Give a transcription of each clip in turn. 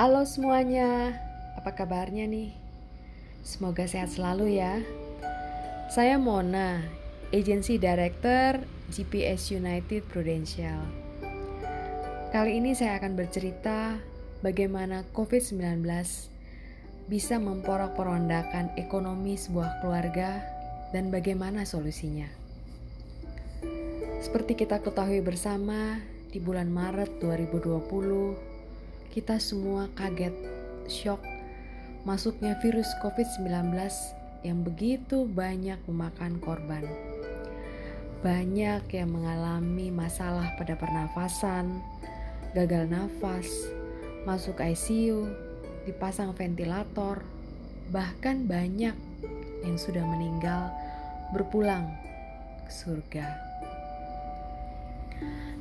Halo semuanya, apa kabarnya nih? Semoga sehat selalu ya. Saya Mona, Agency Director GPS United Prudential. Kali ini saya akan bercerita bagaimana COVID-19 bisa memporak-porandakan ekonomi sebuah keluarga dan bagaimana solusinya. Seperti kita ketahui bersama, di bulan Maret 2020, kita semua kaget, syok, masuknya virus COVID-19 yang begitu banyak memakan korban. Banyak yang mengalami masalah pada pernafasan, gagal nafas, masuk ICU, dipasang ventilator, bahkan banyak yang sudah meninggal berpulang ke surga.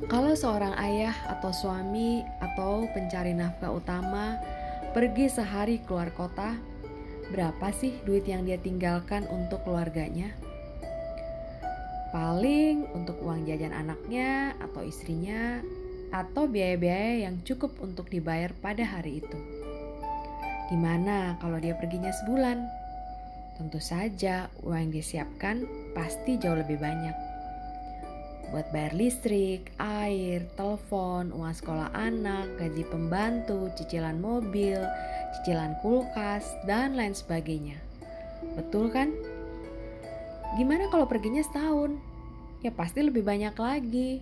Kalau seorang ayah atau suami atau pencari nafkah utama pergi sehari keluar kota, berapa sih duit yang dia tinggalkan untuk keluarganya? Paling untuk uang jajan anaknya atau istrinya, atau biaya-biaya yang cukup untuk dibayar pada hari itu. Gimana kalau dia perginya sebulan? Tentu saja uang yang disiapkan pasti jauh lebih banyak. Buat bayar listrik, air, telepon, uang sekolah anak, gaji pembantu, cicilan mobil, cicilan kulkas, dan lain sebagainya. Betul kan? Gimana kalau perginya setahun? Ya pasti lebih banyak lagi.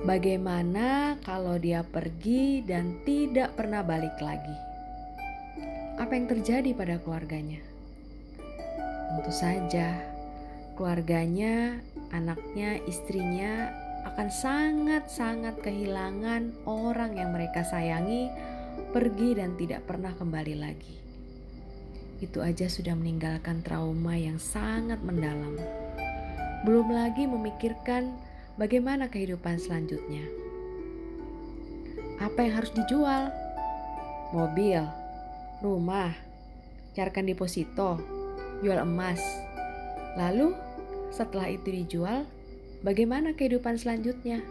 Bagaimana kalau dia pergi dan tidak pernah balik lagi? Apa yang terjadi pada keluarganya? Tentu saja, keluarganya, anaknya, istrinya akan sangat-sangat kehilangan orang yang mereka sayangi, pergi dan tidak pernah kembali lagi. Itu aja sudah meninggalkan trauma yang sangat mendalam. Belum lagi memikirkan bagaimana kehidupan selanjutnya. Apa yang harus dijual? Mobil, rumah, cairkan deposito, jual emas. Lalu setelah itu dijual, bagaimana kehidupan selanjutnya?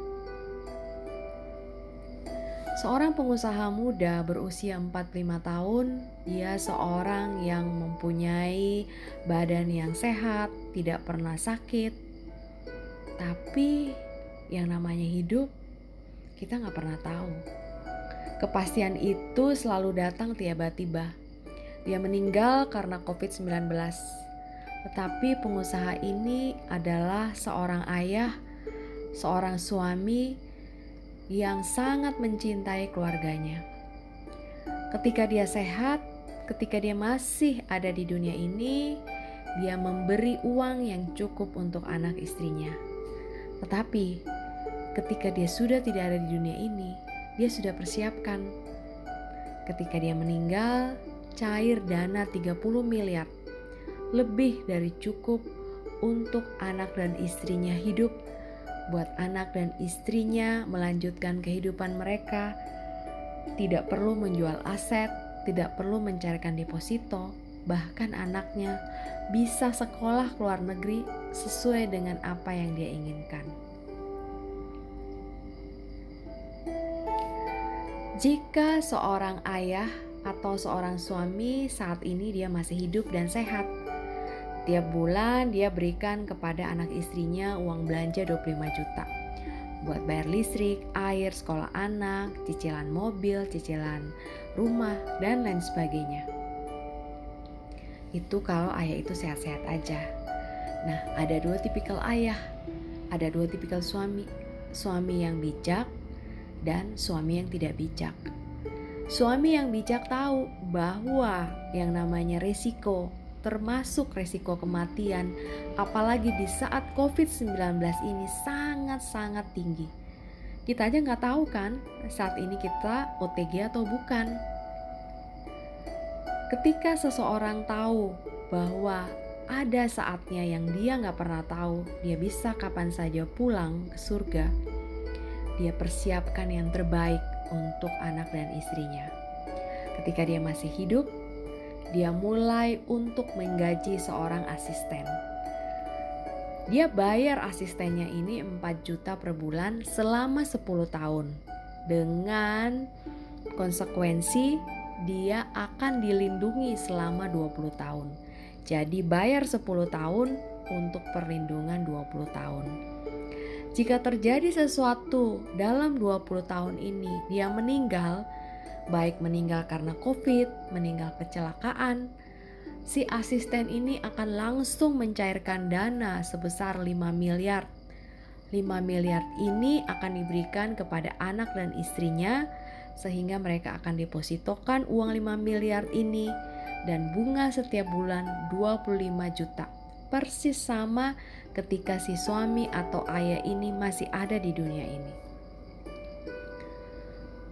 Seorang pengusaha muda berusia 45 tahun, dia seorang yang mempunyai badan yang sehat, tidak pernah sakit. Tapi yang namanya hidup, kita gak pernah tahu. Kepastian itu selalu datang tiba-tiba. Dia meninggal karena COVID-19. Tetapi pengusaha ini adalah seorang ayah, seorang suami yang sangat mencintai keluarganya. Ketika dia sehat, ketika dia masih ada di dunia ini, dia memberi uang yang cukup untuk anak istrinya. Tetapi ketika dia sudah tidak ada di dunia ini, dia sudah persiapkan. Ketika dia meninggal, cair dana 30 miliar, lebih dari cukup untuk anak dan istrinya hidup, buat anak dan istrinya melanjutkan kehidupan mereka, tidak perlu menjual aset, tidak perlu mencairkan deposito, bahkan anaknya bisa sekolah ke luar negeri sesuai dengan apa yang dia inginkan. Jika seorang ayah atau seorang suami saat ini dia masih hidup dan sehat, tiap bulan dia berikan kepada anak istrinya uang belanja 25 juta buat bayar listrik, air, sekolah anak, cicilan mobil, cicilan rumah, dan lain sebagainya. Itu kalau ayah itu sehat-sehat aja. Nah, ada dua tipikal ayah, ada dua tipikal suami. Suami yang bijak dan suami yang tidak bijak. Suami yang bijak tahu bahwa yang namanya resiko, termasuk resiko kematian, apalagi di saat COVID-19 ini sangat-sangat tinggi. Kita aja gak tahu kan saat ini kita OTG atau bukan. Ketika seseorang tahu bahwa ada saatnya yang dia gak pernah tahu, dia bisa kapan saja pulang ke surga, dia persiapkan yang terbaik untuk anak dan istrinya. Ketika dia masih hidup, dia mulai untuk menggaji seorang asisten. Dia bayar asistennya ini 4 juta per bulan selama 10 tahun dengan konsekuensi dia akan dilindungi selama 20 tahun. Jadi bayar 10 tahun untuk perlindungan 20 tahun. Jika terjadi sesuatu dalam 20 tahun ini, dia meninggal, baik meninggal karena COVID, meninggal kecelakaan, si asisten ini akan langsung mencairkan dana sebesar 5 miliar. 5 miliar ini akan diberikan kepada anak dan istrinya, sehingga mereka akan depositokan uang 5 miliar ini dan bunga setiap bulan 25 juta. Persis sama ketika si suami atau ayah ini masih ada di dunia ini.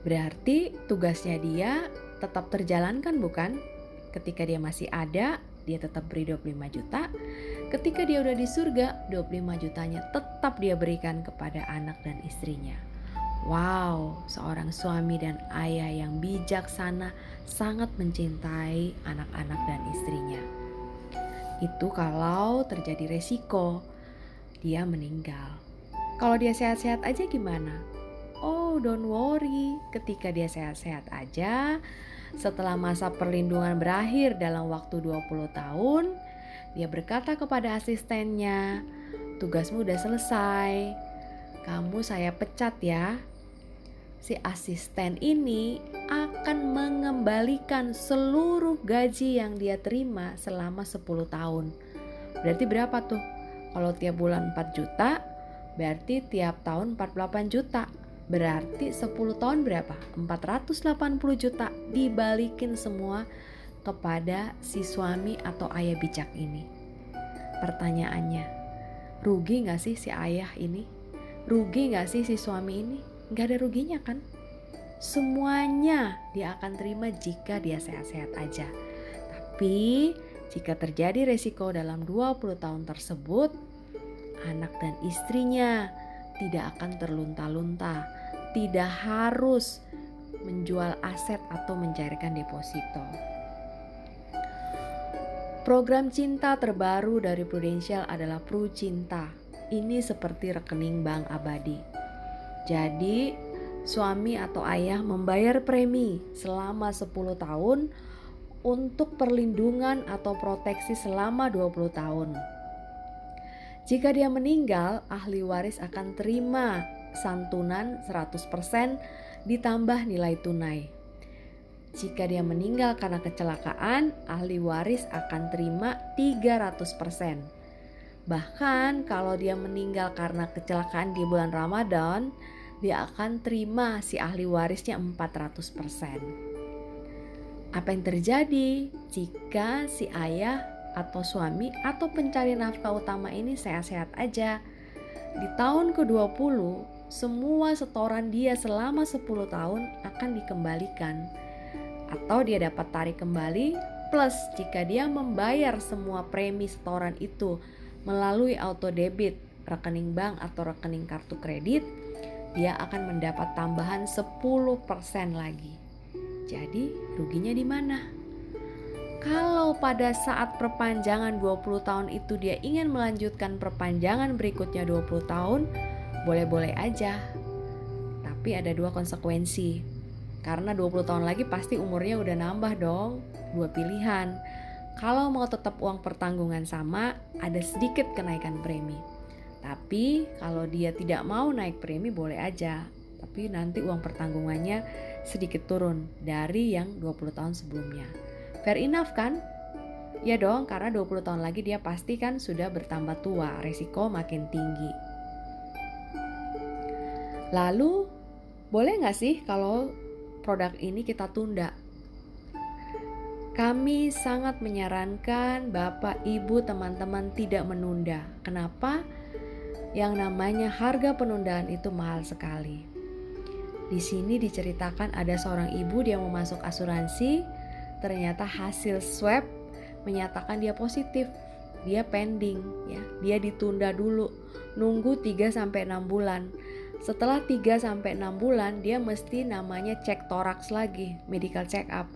Berarti tugasnya dia tetap terjalankan, bukan? Ketika dia masih ada, dia tetap beri 25 juta. Ketika dia udah di surga, 25 jutanya tetap dia berikan kepada anak dan istrinya. Wow, seorang suami dan ayah yang bijaksana sangat mencintai anak-anak dan istrinya. Itu kalau terjadi resiko dia meninggal. Kalau dia sehat-sehat aja gimana? Oh, don't worry, ketika dia sehat-sehat aja, setelah masa perlindungan berakhir dalam waktu 20 tahun, dia berkata kepada asistennya, tugasmu udah selesai, kamu saya pecat ya. Si asisten ini akan mengembalikan seluruh gaji yang dia terima selama 10 tahun. Berarti berapa tuh? Kalau tiap bulan 4 juta, berarti tiap tahun 48 juta. Berarti 10 tahun berapa? 480 juta dibalikin semua kepada si suami atau ayah bijak ini. Pertanyaannya, rugi gak sih si ayah ini? Rugi gak sih si suami ini? Gak ada ruginya kan? Semuanya dia akan terima jika dia sehat-sehat aja. Tapi jika terjadi resiko dalam 20 tahun tersebut, anak dan istrinya tidak akan terlunta-lunta, tidak harus menjual aset atau mencairkan deposito. Program cinta terbaru dari Prudential adalah Pru Cinta. Ini seperti rekening bank abadi. Jadi suami atau ayah membayar premi selama 10 tahun untuk perlindungan atau proteksi selama 20 tahun. Jika dia meninggal, ahli waris akan terima santunan 100% ditambah nilai tunai. Jika dia meninggal karena kecelakaan, ahli waris akan terima 300%. Bahkan kalau dia meninggal karena kecelakaan di bulan Ramadan, dia akan terima si ahli warisnya 400%. Apa yang terjadi jika si ayah atau suami atau pencari nafkah utama ini sehat-sehat aja? Di tahun ke-20, semua setoran dia selama 10 tahun akan dikembalikan. Atau dia dapat tarik kembali, plus jika dia membayar semua premi setoran itu melalui auto debit, rekening bank atau rekening kartu kredit, dia akan mendapat tambahan 10% lagi. Jadi ruginya di mana? Kalau pada saat perpanjangan 20 tahun itu dia ingin melanjutkan perpanjangan berikutnya 20 tahun, boleh-boleh aja. Tapi ada dua konsekuensi. Karena 20 tahun lagi pasti umurnya udah nambah dong. Dua pilihan. Kalau mau tetap uang pertanggungan sama, ada sedikit kenaikan premi. Tapi kalau dia tidak mau naik premi boleh aja. Tapi nanti uang pertanggungannya sedikit turun dari yang 20 tahun sebelumnya. Fair enough kan? Ya dong, karena 20 tahun lagi dia pasti kan sudah bertambah tua, resiko makin tinggi. Lalu, boleh gak sih kalau produk ini kita tunda? Kami sangat menyarankan Bapak, Ibu, teman-teman tidak menunda. Kenapa? Yang namanya harga penundaan itu mahal sekali. Di sini diceritakan ada seorang ibu dia mau masuk asuransi, ternyata hasil swab menyatakan dia positif. Dia pending ya. Dia ditunda dulu, nunggu 3-6 bulan. Setelah 3-6 bulan dia mesti namanya cek toraks lagi, medical check up.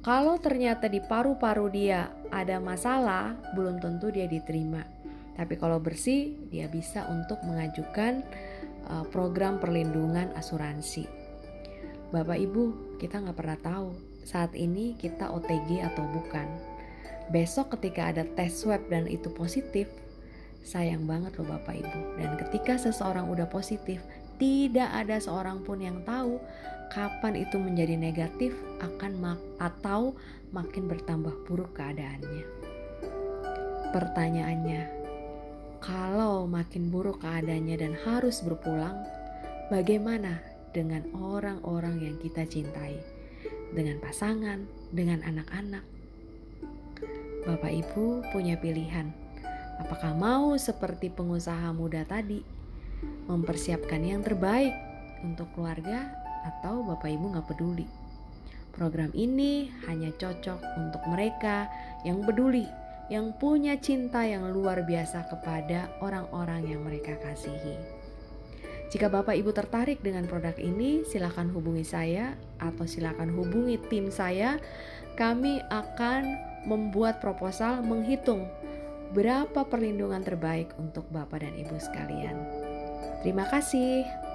Kalau ternyata di paru-paru dia ada masalah, belum tentu dia diterima. Tapi kalau bersih, dia bisa untuk mengajukan program perlindungan asuransi. Bapak Ibu, kita nggak pernah tahu saat ini kita OTG atau bukan. Besok ketika ada tes swab dan itu positif, sayang banget loh Bapak Ibu. Dan ketika seseorang udah positif, tidak ada seorang pun yang tahu kapan itu menjadi negatif atau makin bertambah buruk keadaannya. Pertanyaannya, kalau makin buruk keadaannya dan harus berpulang, bagaimana dengan orang-orang yang kita cintai? Dengan pasangan, dengan anak-anak? Bapak Ibu punya pilihan. Apakah mau seperti pengusaha muda tadi, mempersiapkan yang terbaik untuk keluarga, atau Bapak Ibu gak peduli? Program ini hanya cocok untuk mereka yang peduli, yang punya cinta yang luar biasa kepada orang-orang yang mereka kasihi. Jika Bapak Ibu tertarik dengan produk ini, silakan hubungi saya atau silakan hubungi tim saya. Kami akan membuat proposal menghitung berapa perlindungan terbaik untuk Bapak dan Ibu sekalian. Terima kasih.